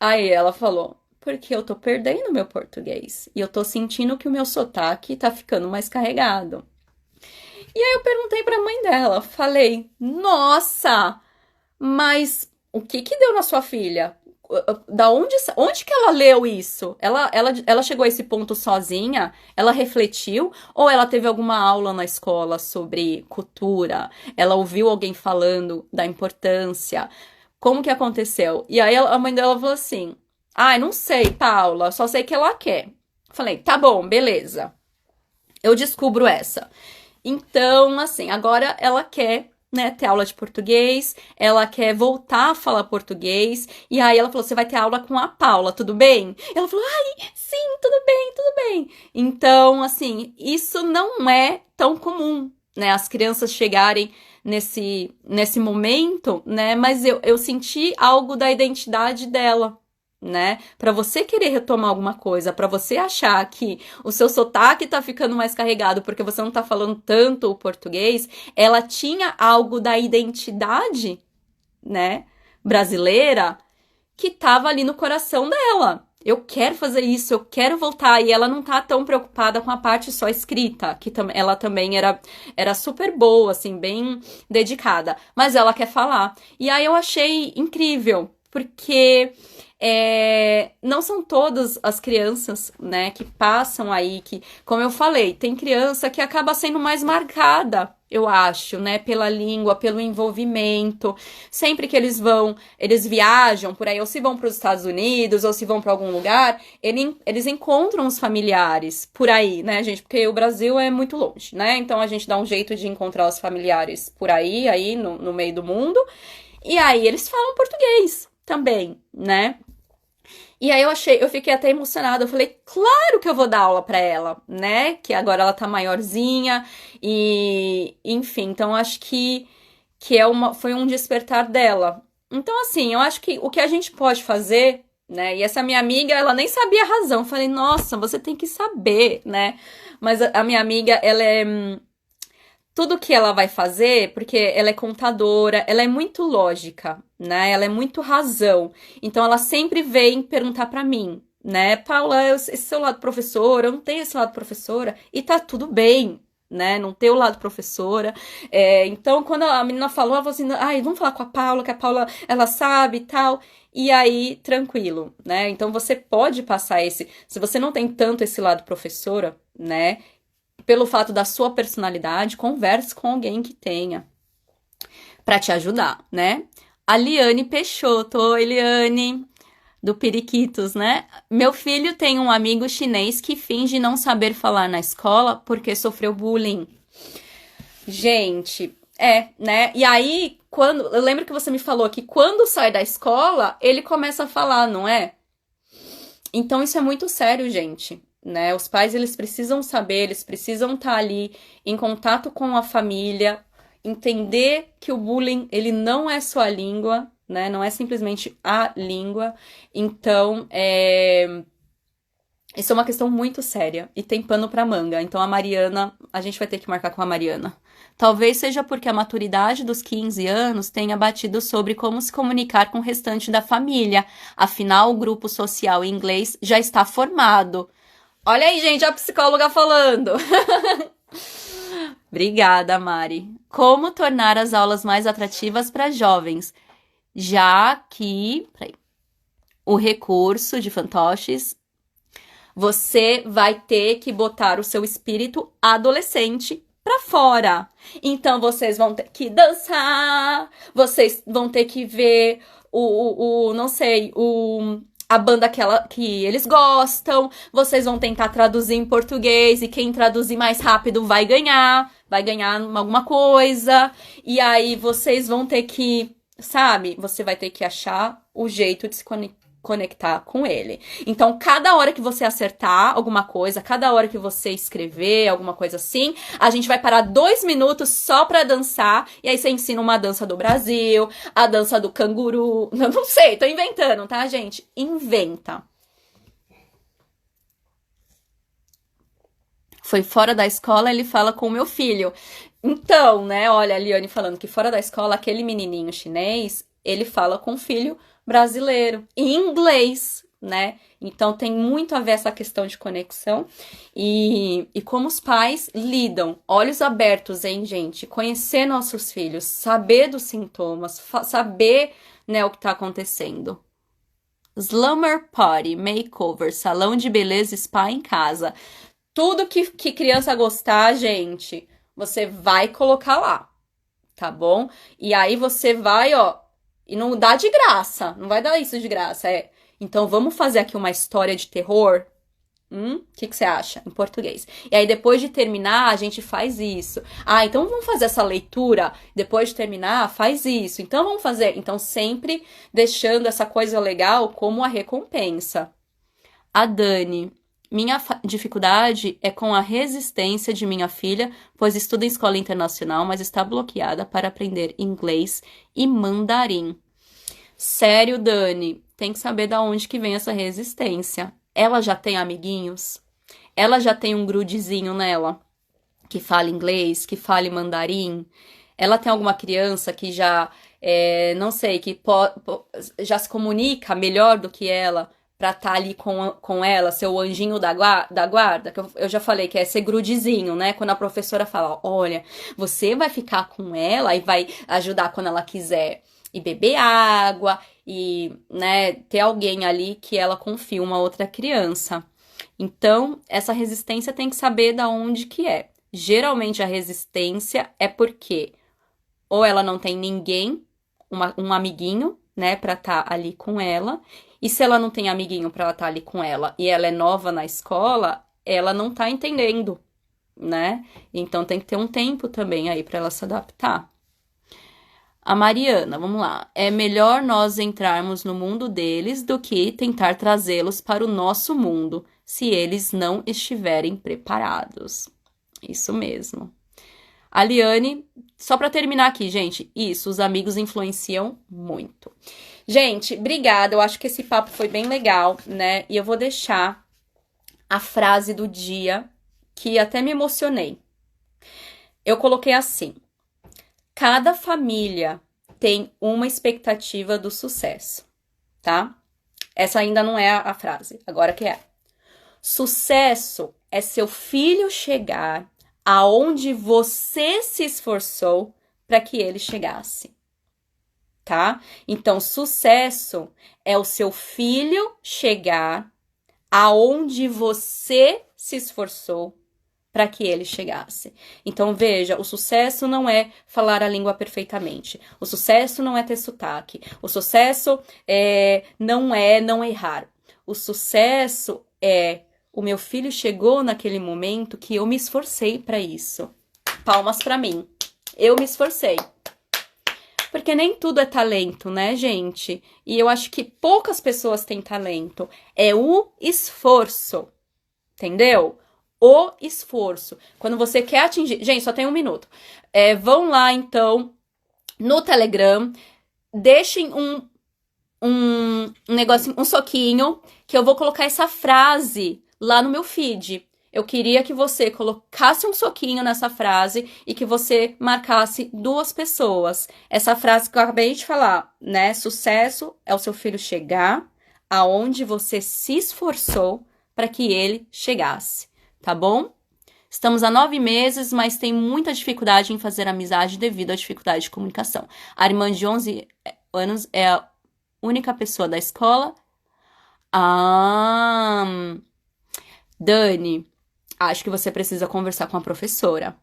Aí ela falou: porque eu tô perdendo meu português. E eu tô sentindo que o meu sotaque tá ficando mais carregado. E aí eu perguntei pra mãe dela, falei, nossa, mas o que que deu na sua filha? Da onde que ela leu isso? Ela chegou a esse ponto sozinha? Ela refletiu? Ou ela teve alguma aula na escola sobre cultura? Ela ouviu alguém falando da importância? Como que aconteceu? E aí a mãe dela falou assim, ai, não sei, Paula, só sei que ela quer. Falei, tá bom, beleza. Eu descubro essa. Então, assim, agora ela quer, né, ter aula de português, ela quer voltar a falar português, e aí ela falou, você vai ter aula com a Paula, tudo bem? Ela falou, ai, sim, tudo bem, tudo bem. Então, assim, isso não é tão comum, né, as crianças chegarem nesse momento, né, mas eu senti algo da identidade dela, né? Para você querer retomar alguma coisa, para você achar que o seu sotaque tá ficando mais carregado porque você não tá falando tanto o português, ela tinha algo da identidade, né, brasileira que tava ali no coração dela. Eu quero fazer isso, eu quero voltar. E ela não tá tão preocupada com a parte só escrita, que ela também era super boa, assim, bem dedicada. Mas ela quer falar. E aí eu achei incrível, porque não são todas as crianças, né, que passam aí, que, como eu falei, tem criança que acaba sendo mais marcada, eu acho, né, pela língua, pelo envolvimento. Sempre que eles viajam por aí, ou se vão para os Estados Unidos, ou se vão para algum lugar, eles encontram os familiares por aí, né, gente, porque o Brasil é muito longe, né, então a gente dá um jeito de encontrar os familiares por aí no meio do mundo, e aí eles falam português também, né. E aí eu fiquei até emocionada, eu falei, claro que eu vou dar aula pra ela, né? Que agora ela tá maiorzinha e, enfim, então acho que foi um despertar dela. Então, assim, eu acho que o que a gente pode fazer, né? E essa minha amiga, ela nem sabia a razão. Eu falei, nossa, você tem que saber, né? Mas a minha amiga, ela é tudo que ela vai fazer, porque ela é contadora, ela é muito lógica, né? Ela é muito razão. Então ela sempre vem perguntar pra mim, né? Paula, esse seu lado professora, eu não tenho esse lado professora, e tá tudo bem, né? Não ter o lado professora. Então, quando a menina falou, ela falou assim, ai, vamos falar com a Paula, que a Paula, ela sabe e tal. E aí, tranquilo, né? Então você pode passar se você não tem tanto esse lado professora, né? Pelo fato da sua personalidade, converse com alguém que tenha para te ajudar, né? A Liane Peixoto, oi Liane, do Periquitos, né? Meu filho tem um amigo chinês que finge não saber falar na escola porque sofreu bullying. Gente, né? E aí, eu lembro que você me falou que quando sai da escola, ele começa a falar, não é? Então isso é muito sério, gente. Né? Os pais, eles precisam saber, eles precisam estar ali em contato com a família, entender que o bullying, ele não é só a língua, né? Não é simplesmente a língua. Então, isso é uma questão muito séria e tem pano pra manga. Então, a gente vai ter que marcar com a Mariana. Talvez seja porque a maturidade dos 15 anos tenha batido sobre como se comunicar com o restante da família. Afinal, o grupo social em inglês já está formado. Olha aí, gente, a psicóloga falando. Obrigada, Mari. Como tornar as aulas mais atrativas para jovens? Já que o recurso de fantoches, você vai ter que botar o seu espírito adolescente para fora. Então, vocês vão ter que dançar, vocês vão ter que ver não sei, a banda que eles gostam, vocês vão tentar traduzir em português e quem traduzir mais rápido vai ganhar alguma coisa, e aí vocês vão ter que, sabe, você vai ter que achar o jeito de se conectar com ele. Então, cada hora que você acertar alguma coisa, cada hora que você escrever alguma coisa assim, a gente vai parar 2 minutos só pra dançar, e aí você ensina uma dança do Brasil, a dança do canguru, não sei, tô inventando, tá, gente? Inventa. Foi fora da escola, ele fala com o meu filho. Então, né, olha a Liane falando que fora da escola, aquele menininho chinês, ele fala com o filho brasileiro, em inglês, né? Então tem muito a ver essa questão de conexão e como os pais lidam, olhos abertos, hein, gente? Conhecer nossos filhos, saber dos sintomas, saber, né, o que tá acontecendo. Slumber Party, Makeover, salão de beleza, spa em casa. Tudo que criança gostar, gente, você vai colocar lá, tá bom? E aí você vai, ó, e não dá de graça, não vai dar isso de graça, é. Então vamos fazer aqui uma história de terror? Que você acha? Em português. E aí depois de terminar, a gente faz isso. Ah, então vamos fazer essa leitura? Depois de terminar, faz isso. Então vamos fazer. Então sempre deixando essa coisa legal como a recompensa. A Dani. Minha dificuldade é com a resistência de minha filha, pois estuda em escola internacional, mas está bloqueada para aprender inglês e mandarim. Sério, Dani, tem que saber da onde que vem essa resistência. Ela já tem amiguinhos? Ela já tem um grudezinho nela que fala inglês, que fale mandarim? Ela tem alguma criança que já, não sei, que já se comunica melhor do que ela pra estar ali com ela, ser o anjinho da guarda, que eu já falei que é ser grudezinho, né? Quando a professora fala, olha, você vai ficar com ela e vai ajudar quando ela quiser e beber água e, né, ter alguém ali que ela confia, uma outra criança. Então, essa resistência tem que saber da onde que é. Geralmente a resistência é porque ou ela não tem ninguém, um amiguinho, né, pra estar ali com ela. E se ela não tem amiguinho pra ela estar ali com ela e ela é nova na escola, ela não tá entendendo, né? Então tem que ter um tempo também aí pra ela se adaptar. A Mariana, vamos lá. É melhor nós entrarmos no mundo deles do que tentar trazê-los para o nosso mundo, se eles não estiverem preparados. Isso mesmo. A Liane, só para terminar aqui, gente, isso, os amigos influenciam muito. Gente, obrigada, eu acho que esse papo foi bem legal, né? E eu vou deixar a frase do dia, que até me emocionei. Eu coloquei assim: cada família tem uma expectativa do sucesso, tá? Essa ainda não é a frase, agora que é. Sucesso é seu filho chegar aonde você se esforçou para que ele chegasse, tá? Então, sucesso é o seu filho chegar aonde você se esforçou para que ele chegasse. Então, veja, o sucesso não é falar a língua perfeitamente. O sucesso não é ter sotaque. O sucesso não é não errar. O sucesso é o meu filho chegou naquele momento que eu me esforcei para isso. Palmas para mim. Eu me esforcei. Porque nem tudo é talento, né, gente? E eu acho que poucas pessoas têm talento. É o esforço. Entendeu? O esforço. Quando você quer atingir... Gente, só tem 1 minuto. Vão lá, então, no Telegram. Deixem um negocinho, um soquinho, que eu vou colocar essa frase lá no meu feed. Eu queria que você colocasse um soquinho nessa frase e que você marcasse 2 pessoas. Essa frase que eu acabei de falar, né? Sucesso é o seu filho chegar aonde você se esforçou para que ele chegasse, tá bom? Estamos há 9 meses, mas tem muita dificuldade em fazer amizade devido à dificuldade de comunicação. A irmã de 11 anos é a única pessoa da escola. Dani, acho que você precisa conversar com a professora,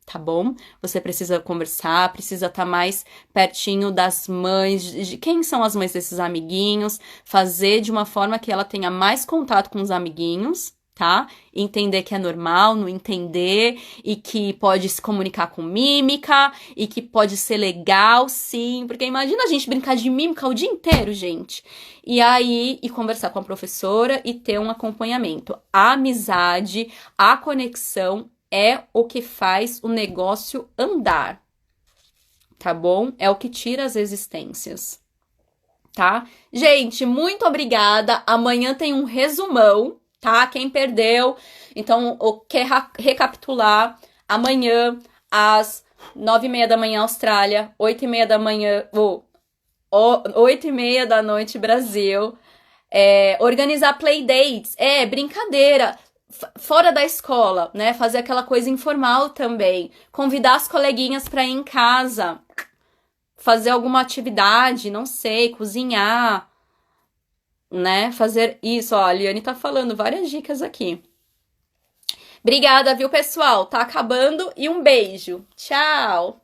tá bom? Você precisa conversar, precisa estar mais pertinho das mães, de quem são as mães desses amiguinhos, fazer de uma forma que ela tenha mais contato com os amiguinhos, tá? Entender que é normal, não entender, e que pode se comunicar com mímica, e que pode ser legal, sim, porque imagina a gente brincar de mímica o dia inteiro, gente. E aí, e conversar com a professora e ter um acompanhamento. A amizade, a conexão é o que faz o negócio andar, tá bom? É o que tira as resistências, tá? Gente, muito obrigada. Amanhã tem um resumão, tá? Quem perdeu, então, quer recapitular, amanhã, às 9h30 da manhã, Austrália, 8h30 da manhã, 8h30 da noite, Brasil, Organizar playdates, brincadeira, fora da escola, né? Fazer aquela coisa informal também. Convidar as coleguinhas para ir em casa, fazer alguma atividade, não sei, cozinhar, né? Fazer isso, ó, a Liane tá falando várias dicas aqui. Obrigada, viu, pessoal? Tá acabando e um beijo. Tchau!